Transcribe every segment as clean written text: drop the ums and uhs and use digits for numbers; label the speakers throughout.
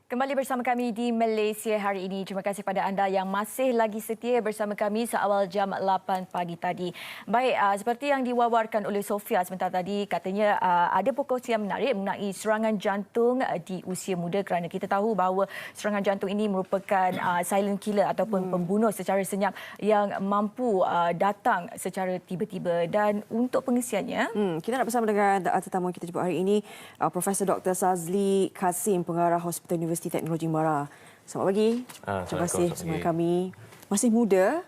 Speaker 1: Kembali bersama kami di Malaysia hari ini. Terima kasih pada anda yang masih lagi setia bersama kami seawal jam 8 pagi tadi. Baik, seperti yang diwawarkan oleh Sofia sebentar tadi, katanya ada perkongsian menarik mengenai serangan jantung di usia muda kerana kita tahu bahawa serangan jantung ini merupakan silent killer ataupun pembunuh secara senyap yang mampu datang secara tiba-tiba. Dan untuk pengisiannya,
Speaker 2: kita nak bersama dengan tetamu kita jumpa hari ini, Profesor Dr. Sazli Kasim, pengarah Hospital Universiti Teknologi Mara. Selamat pagi. Terima kasih bersama kami. Masih muda,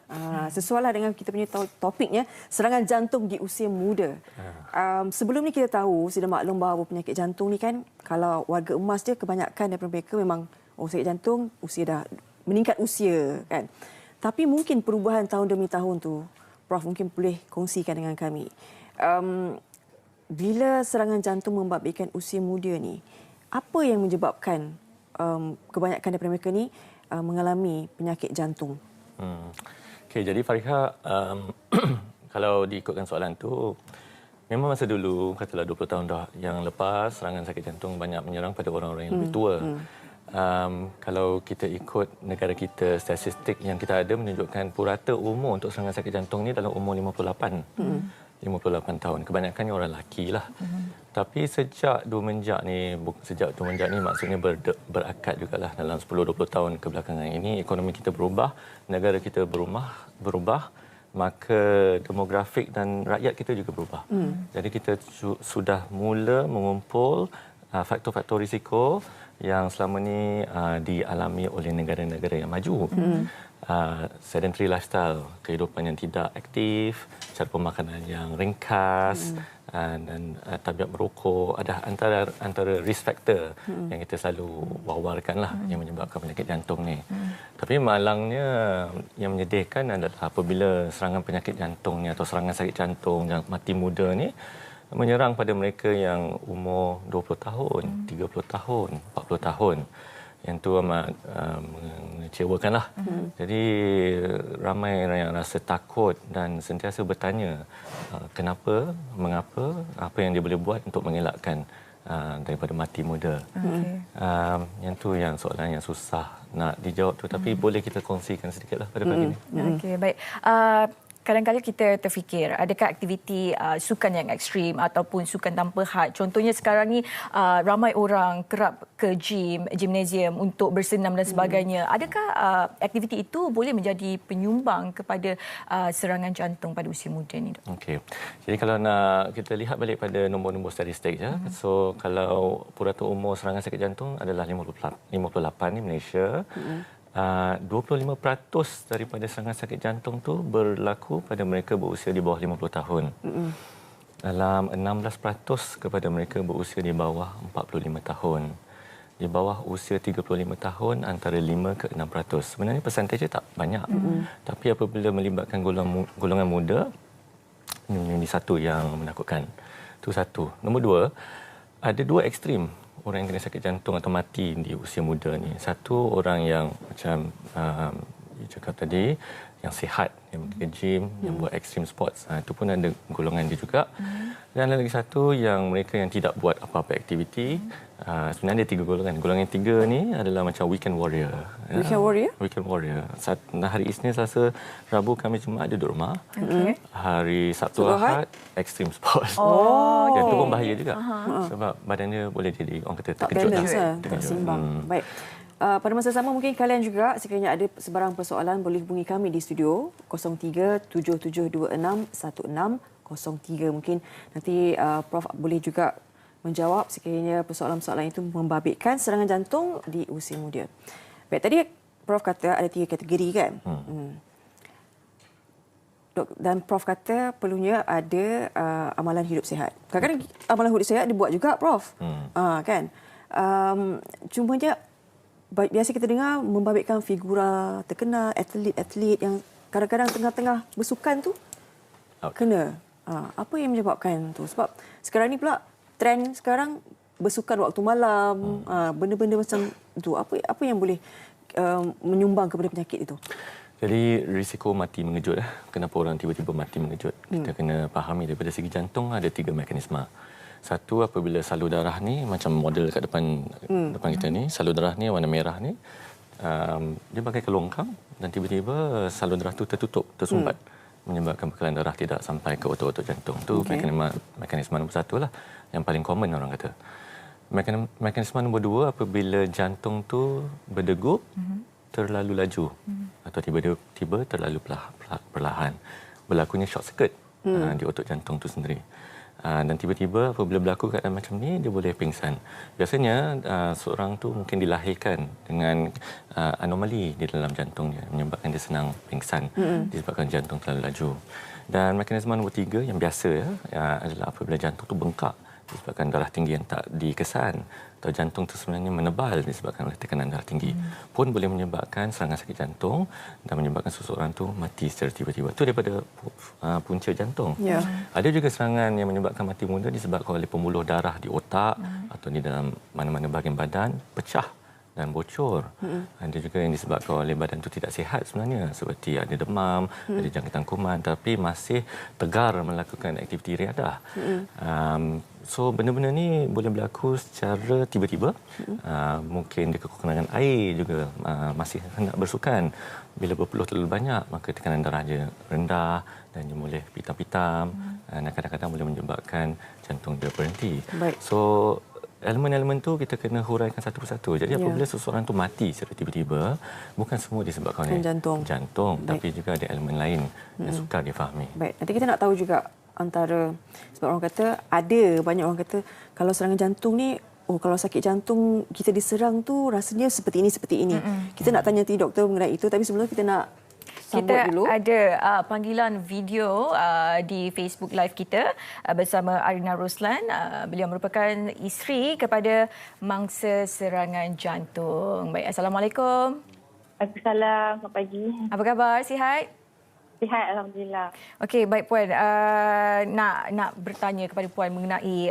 Speaker 2: sesuailah dengan kita punya topiknya, serangan jantung di usia muda. Sebelum ni kita tahu, sudah maklum bahawa penyakit jantung ni kan, kalau warga emas dia kebanyakan daripada mereka memang sakit jantung, usia dah meningkat usia kan. Tapi mungkin perubahan tahun demi tahun tu, Prof mungkin boleh kongsikan dengan kami. Bila serangan jantung membabitkan usia muda ni, apa yang menyebabkan kebanyakan daripada mereka ni mengalami penyakit jantung?
Speaker 3: Okey, jadi Fariha, kalau diikutkan soalan tu, memang masa dulu, katalah 20 tahun dah yang lepas, serangan sakit jantung banyak menyerang pada orang-orang yang lebih tua. Kalau kita ikut negara kita, statistik yang kita ada menunjukkan purata umur untuk serangan sakit jantung ni dalam umur 58 tahun. Kebanyakannya orang lelaki lah. Tapi sejak dua menjak ni maksudnya berakad jugalah dalam 10-20 tahun kebelakangan ini, ekonomi kita berubah, negara kita berubah, maka demografik dan rakyat kita juga berubah. Jadi kita sudah mula mengumpul faktor-faktor risiko yang selama ni dialami oleh negara-negara yang maju. Sedentary lifestyle, kehidupan yang tidak aktif, cara pemakanan yang ringkas, dan tabiat merokok, ada antara risk factor yang kita selalu wawarkanlah yang menyebabkan penyakit jantung ni. Tapi malangnya yang menyedihkan adalah apabila serangan penyakit jantung ni atau serangan sakit jantung yang mati muda ni menyerang pada mereka yang umur 20 tahun, 30 tahun, 40 tahun. Yang tu amat mengecewakanlah. Jadi ramai yang rasa takut dan sentiasa bertanya kenapa, mengapa, apa yang dia boleh buat untuk mengelakkan daripada mati muda. Yang tu yang soalan yang susah nak dijawab tu, tapi boleh kita kongsikan sedikitlah pada pagi ni.
Speaker 1: Okey, baik. Kadang-kadang kita terfikir, adakah aktiviti sukan yang ekstrim ataupun sukan tanpa had? Contohnya sekarang ni ramai orang kerap ke gimnasium untuk bersenam dan sebagainya. Adakah aktiviti itu boleh menjadi penyumbang kepada serangan jantung pada usia muda ni?
Speaker 3: Okey. Jadi kalau nak kita lihat balik pada nombor-nombor statistik ya. So kalau purata umur serangan sakit jantung adalah 58 ni Malaysia. 25% daripada serangan sakit jantung tu berlaku pada mereka berusia di bawah 50 tahun. Dalam 16% kepada mereka berusia di bawah 45 tahun. Di bawah usia 35 tahun antara 5 ke 6%. Sebenarnya persentage tak banyak. Tapi apabila melibatkan golongan muda, ini satu yang menakutkan. Itu satu. Nombor dua, ada dua ekstrim orang yang kena sakit jantung atau mati di usia muda ni. Satu, orang yang macam cakap tadi, yang sihat, yang pergi ke gym, yang buat extreme sports. Itu pun ada golongan dia juga. Dan ada lagi satu, yang mereka yang tidak buat apa-apa aktiviti. Sebenarnya ada tiga golongan. Golongan yang tiga ni adalah macam weekend warrior.
Speaker 2: Weekend warrior?
Speaker 3: Weekend warrior. Hari Isnin, Selasa, Rabu, Khamis, Jumaat ada duduk rumah. Hari Sabtu, Ahad, extreme sports. Yang tu pun bahaya juga. Sebab badan dia boleh jadi, orang kata, terkejut.
Speaker 2: Tak seimbang. Baik. Pada masa sama mungkin kalian juga sekiranya ada sebarang persoalan boleh hubungi kami di studio 0377261603. Mungkin nanti Prof boleh juga menjawab sekiranya persoalan-persoalan itu membabitkan serangan jantung di usia muda. Baik, tadi Prof kata ada 3 kategori kan? Dan Prof kata perlunya ada amalan hidup sihat. Kadang-kadang amalan hidup sihat dibuat juga Prof. Kan? Cumanya biasa kita dengar membabitkan figura terkenal, atlet-atlet yang kadang-kadang tengah-tengah bersukan tu kena. Apa yang menyebabkan tu? Sebab sekarang ni pula trend sekarang bersukan waktu malam, benda-benda macam tu. Apa yang boleh menyumbang kepada penyakit itu?
Speaker 3: Jadi risiko mati mengejut. Kenapa orang tiba-tiba mati mengejut? Kita kena fahami daripada segi jantung ada 3 mekanisme. Satu, apabila salur darah ni macam model kat depan kita ni, salur darah ni warna merah ni, dia bagaikan longkang dan tiba-tiba salur darah tu tertutup, tersumbat, menyebabkan bekalan darah tidak sampai ke otot-otot jantung. Itu mekanisme nombor satu lah, yang paling common orang kata. Mekanisme nombor dua, apabila jantung tu berdegup terlalu laju atau tiba-tiba terlalu perlahan, berlakunya short circuit di otot jantung tu sendiri. Dan tiba-tiba apabila berlaku keadaan macam ni, dia boleh pingsan. Biasanya seorang tu mungkin dilahirkan dengan anomali di dalam jantungnya, menyebabkan dia senang pingsan disebabkan jantung terlalu laju. Dan mekanisme nombor tiga yang biasa adalah apabila jantung tu bengkak disebabkan darah tinggi yang tak dikesan, atau jantung itu sebenarnya menebal disebabkan oleh tekanan darah tinggi, pun boleh menyebabkan serangan sakit jantung dan menyebabkan seseorang tu mati secara tiba-tiba. Itu daripada punca jantung. Ada juga serangan yang menyebabkan mati muda disebabkan oleh pembuluh darah di otak atau di dalam mana-mana bahagian badan pecah dan bocor. Ada juga yang disebabkan oleh badan itu tidak sihat sebenarnya, seperti ada demam, ada jangkitan kuman, tapi masih tegar melakukan aktiviti riadah. So benda-benda ni boleh berlaku secara tiba-tiba. Mungkin dia kekurangan air juga, masih hendak bersukan. Bila berpeluh terlalu banyak, maka tekanan darah dia rendah dan dia boleh pitam-pitam, dan kadang-kadang boleh menyebabkan jantung dia berhenti. So elemen-elemen tu kita kena huraikan satu persatu. Jadi apabila seseorang tu mati secara tiba-tiba, bukan semua disebabkan oleh jantung, tapi juga ada elemen lain yang sukar difahami.
Speaker 2: Baik, nanti kita nak tahu juga antara, sebab orang kata, banyak orang kata kalau serangan jantung ni, kalau sakit jantung kita diserang tu rasanya seperti ini. Kita nak tanya nanti doktor mengenai itu, tapi sebelum kita nak
Speaker 1: kita ada panggilan video di Facebook Live kita bersama Arina Roslan. Beliau merupakan isteri kepada mangsa serangan jantung. Baik, Assalamualaikum.
Speaker 4: Waalaikumsalam, selamat pagi.
Speaker 1: Apa khabar? Sihat?
Speaker 4: Sihat, Alhamdulillah.
Speaker 1: Okey, baik Puan. Nak bertanya kepada Puan mengenai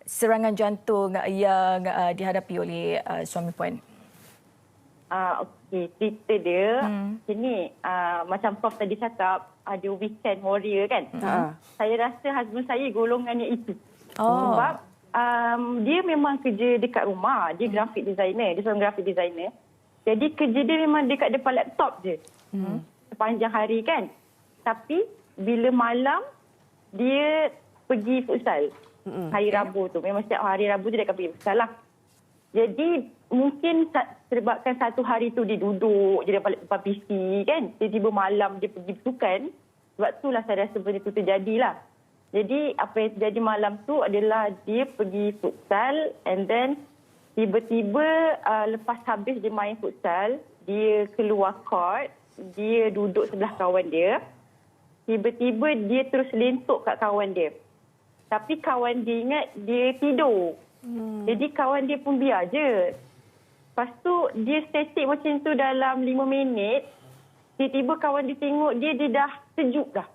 Speaker 1: serangan jantung yang dihadapi oleh suami Puan.
Speaker 4: Okey, cerita dia sini macam Prof tadi cakap, ada weekend warrior kan. Saya rasa husband saya golongannya itu. Sebab dia memang kerja dekat rumah, dia graphic designer, dia seorang graphic designer. Jadi kerja dia memang dekat depan laptop je. Sepanjang hari kan. Tapi bila malam dia pergi futsal. Hari Rabu tu. Memang setiap hari Rabu dia akan pergi futsal lah. Jadi mungkin sebabkan satu hari tu dia duduk je depan PC kan. Tiba-tiba malam dia pergi bersukan. Sebab itulah saya rasa benda tu terjadilah. Jadi apa yang terjadi malam tu adalah dia pergi futsal, and then tiba-tiba lepas habis dia main futsal, dia keluar court, dia duduk sebelah kawan dia. Tiba-tiba dia terus lentuk kat kawan dia. Tapi kawan dia ingat dia tidur. Jadi kawan dia pun biar je. Lepas tu dia statik macam tu dalam 5 minit. Tiba-tiba kawan dia tengok dia dah sejuk dah.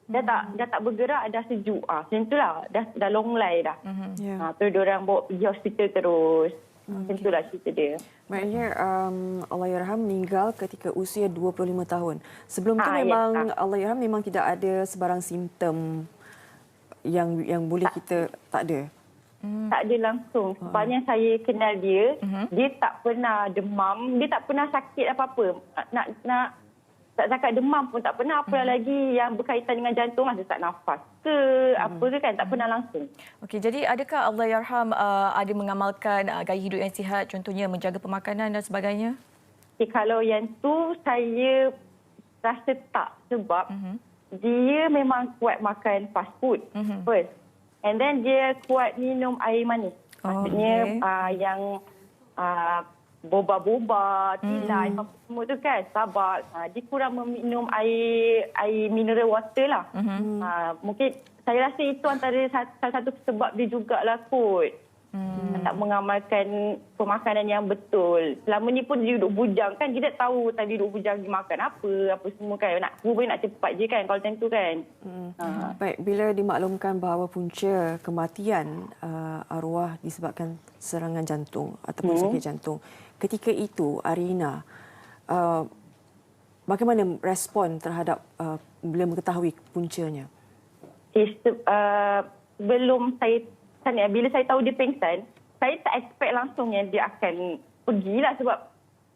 Speaker 4: Dah tak bergerak, dah sejuk. Macam tu lah. Dah long lie dah. Terus diorang bawa pergi hospital terus. Macam itulah cerita dia.
Speaker 2: Maknanya Allahyarham meninggal ketika usia 25 tahun. Sebelum tu memang Allahyarham memang tidak ada sebarang simptom yang boleh kita tak ada.
Speaker 4: Tak ada langsung. Sepanjang saya kenal dia, dia tak pernah demam, dia tak pernah sakit apa-apa. Tak cakap demam pun tak pernah, apa lagi yang berkaitan dengan jantung lah, sesak nafas ke apa ke kan, tak pernah langsung.
Speaker 1: Okey, jadi adakah Allahyarham ada mengamalkan gaya hidup yang sihat, contohnya menjaga pemakanan dan sebagainya?
Speaker 4: Okay, kalau yang tu saya rasa tak, sebab dia memang kuat makan fast food first. And then dia kuat minum air manis. Maksudnya yang boba-boba, tilai, semua tu kan, Starbucks. Dia kurang meminum air mineral water lah. Mungkin saya rasa itu antara salah satu sebab dia jugalah kot. Tak mengamalkan pemakanan yang betul. Selama ni pun dia duduk bujang kan. Kita tahu tadi duduk bujang dia makan apa semua kan. Nak cepat je kan kalau macam tu kan.
Speaker 2: Baik, bila dimaklumkan bahawa punca kematian arwah disebabkan serangan jantung ataupun sakit jantung, ketika itu Arina bagaimana respon terhadap bila mengetahui puncanya?
Speaker 4: sebelum bila saya tahu dia pengsan, saya tak expect langsung yang dia akan pergilah, sebab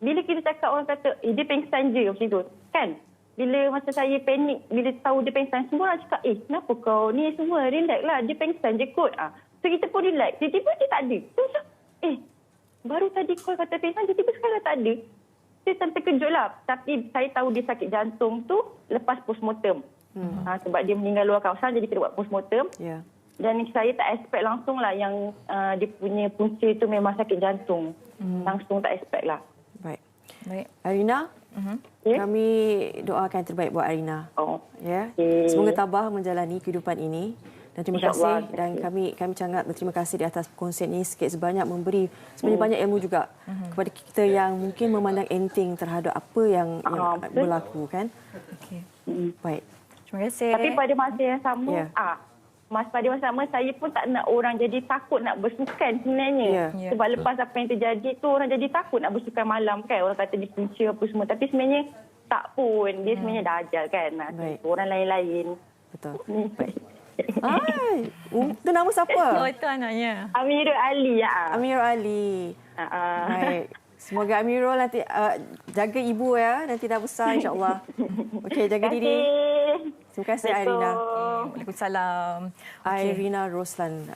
Speaker 4: bila kita cakap orang kata dia pengsan je macam tu kan. Bila masa saya panik, bila tahu dia pengsan, semua orang cakap, kenapa kau ni semua relax lah, dia pengsan je kot. So kita pun relax, tiba-tiba dia tak ada. So macam, baru tadi kau kata pengsan, tiba-tiba sekarang tak ada. Saya terkejut lah. Tapi saya tahu dia sakit jantung tu lepas postmortem. Sebab dia meninggal luar kawasan, jadi kita buat postmortem.
Speaker 2: Yeah.
Speaker 4: Dan saya tak expect langsung lah yang dia punya punca tu memang sakit jantung. Langsung tak expect lah.
Speaker 2: Baik. Arina, kami doakan terbaik buat Arina. Ya.
Speaker 4: Okay.
Speaker 2: Semoga tabah menjalani kehidupan ini. Dan terima kasih. Dan kami sangat berterima kasih di atas perkongsian ini, sikit sebanyak memberi sebenarnya banyak ilmu juga kepada kita yang mungkin memandang enteng terhadap apa yang berlaku kan.
Speaker 1: Okey.
Speaker 2: Baik.
Speaker 1: Terima kasih.
Speaker 4: Tapi pada masa yang sama, pada masa sama saya pun tak nak orang jadi takut nak bersukan sebenarnya. Sebab lepas apa yang terjadi tu orang jadi takut nak bersukan malam kan. Orang kata dipunca apa semua. Tapi sebenarnya tak pun. Dia sebenarnya dah ajal kan. Orang lain-lain.
Speaker 2: Betul. Baik. Itu nama siapa?
Speaker 1: Itu anaknya.
Speaker 4: Amirul Ali.
Speaker 2: Amirul Ali. Baik. Semoga Amirul nanti jaga ibu ya. Nanti dah besar insya-Allah. Okey, jaga diri. Terima kasih Irina.
Speaker 1: Waalaikumsalam.
Speaker 2: Irina Roslan.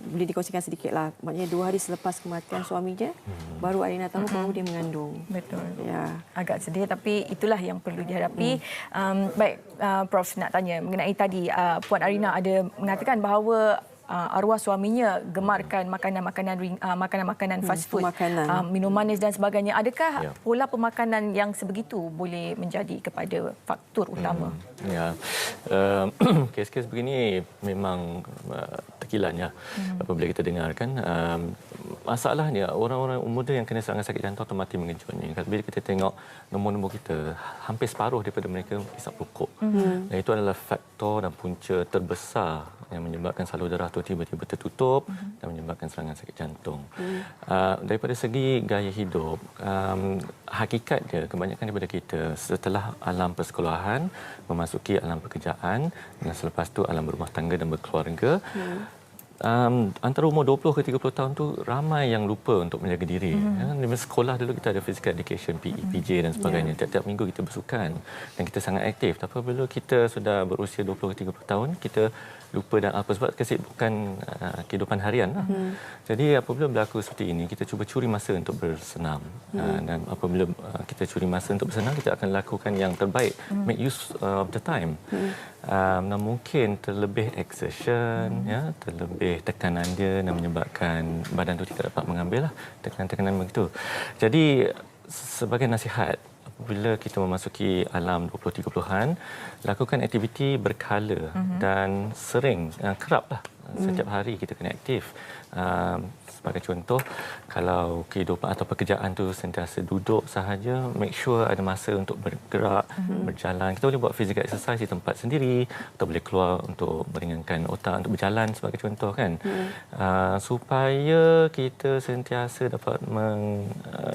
Speaker 2: Boleh dikongsikan sedikitlah. Maknanya 2 hari selepas kematian suaminya, baru Irina tahu bahawa dia mengandung.
Speaker 1: Betul.
Speaker 2: Ya.
Speaker 1: Agak sedih tapi itulah yang perlu dihadapi. Baik, Prof nak tanya mengenai tadi Puan Arina ada mengatakan bahawa arwah suaminya gemarkan makanan-makanan fast food, minum manis dan sebagainya. Adakah pola pemakanan yang sebegitu boleh menjadi kepada faktor utama?
Speaker 3: Kes-kes begini memang terkilan ya apabila kita dengarkan. Masalahnya orang-orang muda yang kena serangan sakit jantung atau mati mengejutnya. Bila kita tengok nombor-nombor kita, hampir separuh daripada mereka hisap rokok. Dan itu adalah faktor dan punca terbesar yang menyebabkan salur darah itu tiba-tiba tertutup dan menyebabkan serangan sakit jantung. Daripada segi gaya hidup, hakikatnya kebanyakan daripada kita setelah alam persekolahan memasuki alam pekerjaan dan selepas itu alam berumah tangga dan berkeluarga, antara umur 20 ke 30 tahun tu ramai yang lupa untuk menjaga diri. Di masa sekolah dulu kita ada physical education, PE, PJ dan sebagainya. Tiap-tiap minggu kita bersukan dan kita sangat aktif. Tapi apabila kita sudah berusia 20 ke 30 tahun, kita lupa dan apa sebab kesibukan kehidupan harian lah. Jadi apabila berlaku seperti ini, kita cuba curi masa untuk bersenam. Dan apabila kita curi masa untuk bersenam, kita akan lakukan yang terbaik, make use of the time. Dan mungkin terlebih exertion, terlebih tekanan dia dan menyebabkan badan tu tidak dapat mengambil lah tekanan-tekanan begitu. Jadi sebagai nasihat, apabila kita memasuki alam 20-30-an, lakukan aktiviti berkala dan sering, keraplah. Setiap hari kita kena aktif. Sebagai contoh, kalau kehidupan atau pekerjaan tu sentiasa duduk sahaja, make sure ada masa untuk bergerak, berjalan. Kita boleh buat physical exercise di tempat sendiri atau boleh keluar untuk meringankan otak, untuk berjalan sebagai contoh kan. Supaya kita sentiasa dapat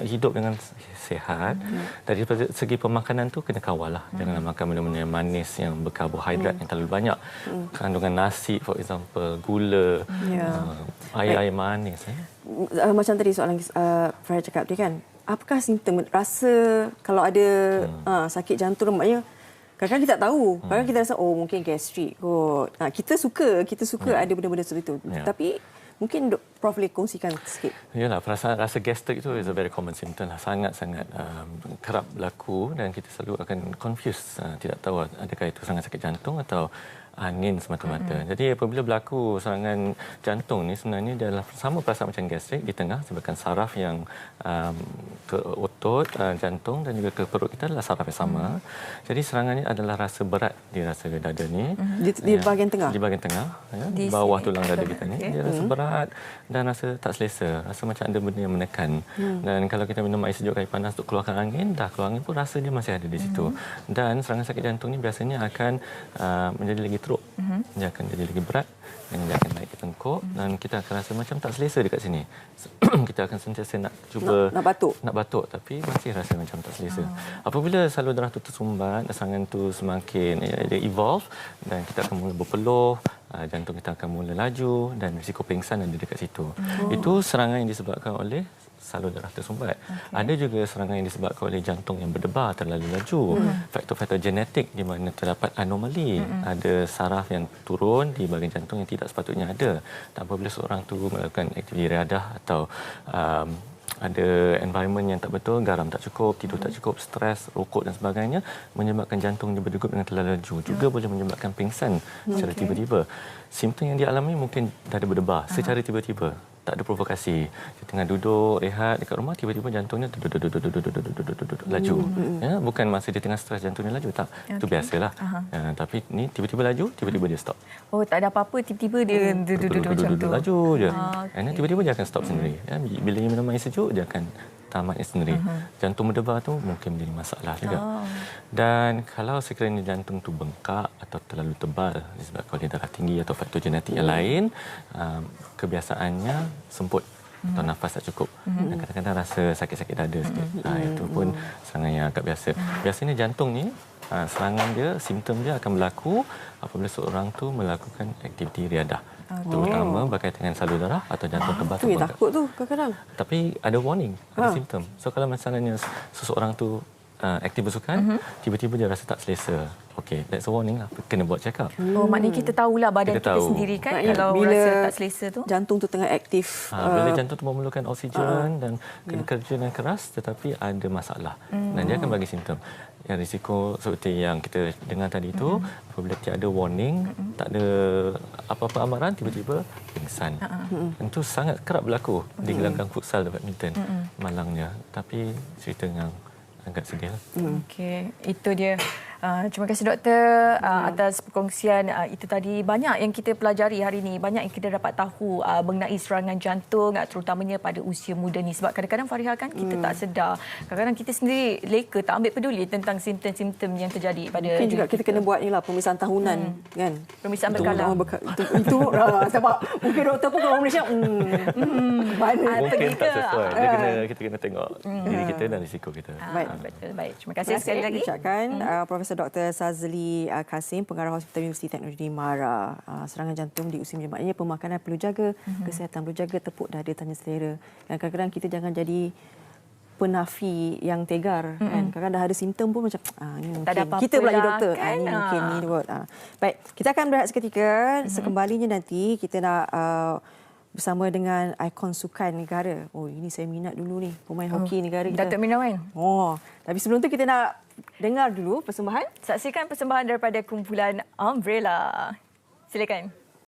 Speaker 3: hidup dengan sihat. Dari segi pemakanan tu kena kawal lah. Janganlah makan benda-benda yang manis, yang berkarbohidrat yang terlalu banyak. Kandungan nasi for example, gula, air-air manis.
Speaker 2: Macam tadi soalan Farah cakap tadi kan, apakah simptom rasa kalau ada sakit jantung, maknanya kadang-kadang kita tak tahu. Kadang-kadang kita rasa mungkin gastrik kot. Kita suka ada benda-benda seperti itu. Tapi mungkin Prof boleh kongsikan sikit.
Speaker 3: Yalah, perasaan rasa gastrik itu is a very common symptom lah. Sangat-sangat kerap berlaku dan kita selalu akan confuse. Tidak tahu adakah itu serangan sakit jantung atau angin semata-mata. Jadi apabila berlaku serangan jantung ni sebenarnya dia adalah sama perasaan macam gastrik di tengah sebabkan saraf yang ke otot, jantung dan juga ke perut kita adalah saraf yang sama. Jadi serangannya adalah rasa berat di rasa dada ni.
Speaker 2: Di bahagian tengah?
Speaker 3: Di bahagian tengah. Di bawah tulang dada kita ni. Dia rasa berat dan rasa tak selesa. Rasa macam ada benda yang menekan. Dan kalau kita minum air sejuk, air panas untuk keluarkan angin, dah keluar angin pun rasa dia masih ada di situ. Dan serangan sakit jantung ni biasanya akan menjadi lagi teruk. Dia akan jadi lagi berat dan dia akan naik ke tengkuk dan kita akan rasa macam tak selesa dekat sini. Kita akan sentiasa nak cuba nak batuk tapi masih rasa macam tak selesa. Apabila salur darah tu tersumbat, serangan tu semakin dia evolve dan kita akan mula berpeluh, jantung kita akan mula laju dan risiko pingsan ada dekat situ. Itu serangan yang disebabkan oleh salur darah tersumbat. Ada juga serangan yang disebabkan oleh jantung yang berdebar terlalu laju. Faktor-faktor genetik di mana terdapat anomali. Ada saraf yang turun di bahagian jantung yang tidak sepatutnya ada. Dan apabila seorang tu melakukan aktiviti riadah atau ada environment yang tak betul, garam tak cukup, tidur tak cukup, stres, rokok dan sebagainya, menyebabkan jantung dia berdegup dengan terlalu laju. Juga boleh menyebabkan pingsan secara tiba-tiba. Simptom yang dialami mungkin dada berdebar secara tiba-tiba. Tak ada provokasi. Dia tengah duduk, rehat dekat rumah, tiba-tiba jantungnya laju. Ya, bukan masa dia tengah stres jantungnya laju, tak. Itu biasalah. Tapi ni tiba-tiba laju, tiba-tiba dia stop.
Speaker 1: Oh, tak ada apa-apa, tiba-tiba dia macam tu.
Speaker 3: Laju je. Dan tiba-tiba dia akan stop sendiri. Ya, bila dia minum air sejuk, dia akan tamatnya sendiri. Jantung berdebar tu mungkin menjadi masalah juga. Dan kalau sekiranya jantung tu bengkak atau terlalu tebal disebabkan oleh darah tinggi atau faktor genetik yang lain, kebiasaannya semput atau nafas tak cukup. Dan kadang-kadang rasa sakit-sakit dada sikit. Itu pun serangan yang agak biasa. Biasanya jantung ni, serangan dia, simptom dia akan berlaku apabila seorang tu melakukan aktiviti riadah. Terutama berkaitan dengan salur darah atau jantung tebal
Speaker 2: tu bengkak. Takut tu kadang-kadang.
Speaker 3: Tapi ada warning, ada simptom. So kalau misalnya seseorang tu aktif bersukan, tiba-tiba dia rasa tak selesa. Okey, that's a warning lah. Kena buat check up.
Speaker 1: Oh, maknanya kita tahulah badan kita sendiri kan kalau
Speaker 2: bila
Speaker 1: rasa tak selesa tu.
Speaker 2: Jantung tu tengah aktif.
Speaker 3: Bila jantung tu memerlukan oksigen dan kena kerja dengan keras tetapi ada masalah. Dan dia akan bagi simptom. Yang risiko seperti yang kita dengar tadi tu, apabila tiada warning, tak ada apa-apa amaran, tiba-tiba pingsan. Dan itu sangat kerap berlaku di gelanggang futsal dan badminton malangnya. Tapi cerita yang agak sedih lah.
Speaker 1: Okey, itu dia. Terima kasih doktor atas perkongsian itu tadi. Banyak yang kita pelajari hari ini, banyak yang kita dapat tahu mengenai serangan jantung terutamanya pada usia muda ni. Sebab kadang-kadang Fariha kan kita tak sedar. Kadang-kadang kita sendiri leka, tak ambil peduli tentang simptom-simptom yang terjadi pada
Speaker 2: mungkin juga kita kena buat inilah pemeriksaan tahunan kan.
Speaker 1: Pemeriksaan berkala.
Speaker 2: Itu sebab mungkin doktor pun kalau Malaysia mana
Speaker 3: mungkin tak sesuai. Kita kena tengok diri kita dan risiko kita.
Speaker 1: Betul, baik. Terima kasih sekali lagi.
Speaker 2: Ucapkan Profesor Dr. Sazli Kasim, pengarah Hospital Universiti Teknologi Mara. Serangan jantung di usia muda, maknanya pemakanan perlu jaga, kesihatan perlu jaga, tepuk dada, tanya selera. Dan kadang-kadang kita jangan jadi penafi yang tegar kan. Kadang-kadang dah ada simptom pun macam ini mungkin kita pula jadi doktor kan? Ini mungkin ni buat. Baik, kita akan berehat seketika. Sekembalinya nanti kita nak bersama dengan ikon sukan negara. Oh, ini saya minat dulu ni, pemain hoki negara kita.
Speaker 1: Datuk Minawan.
Speaker 2: Oh, tapi sebelum tu kita nak dengar dulu persembahan.
Speaker 1: Saksikan persembahan daripada kumpulan Umbrella. Silakan.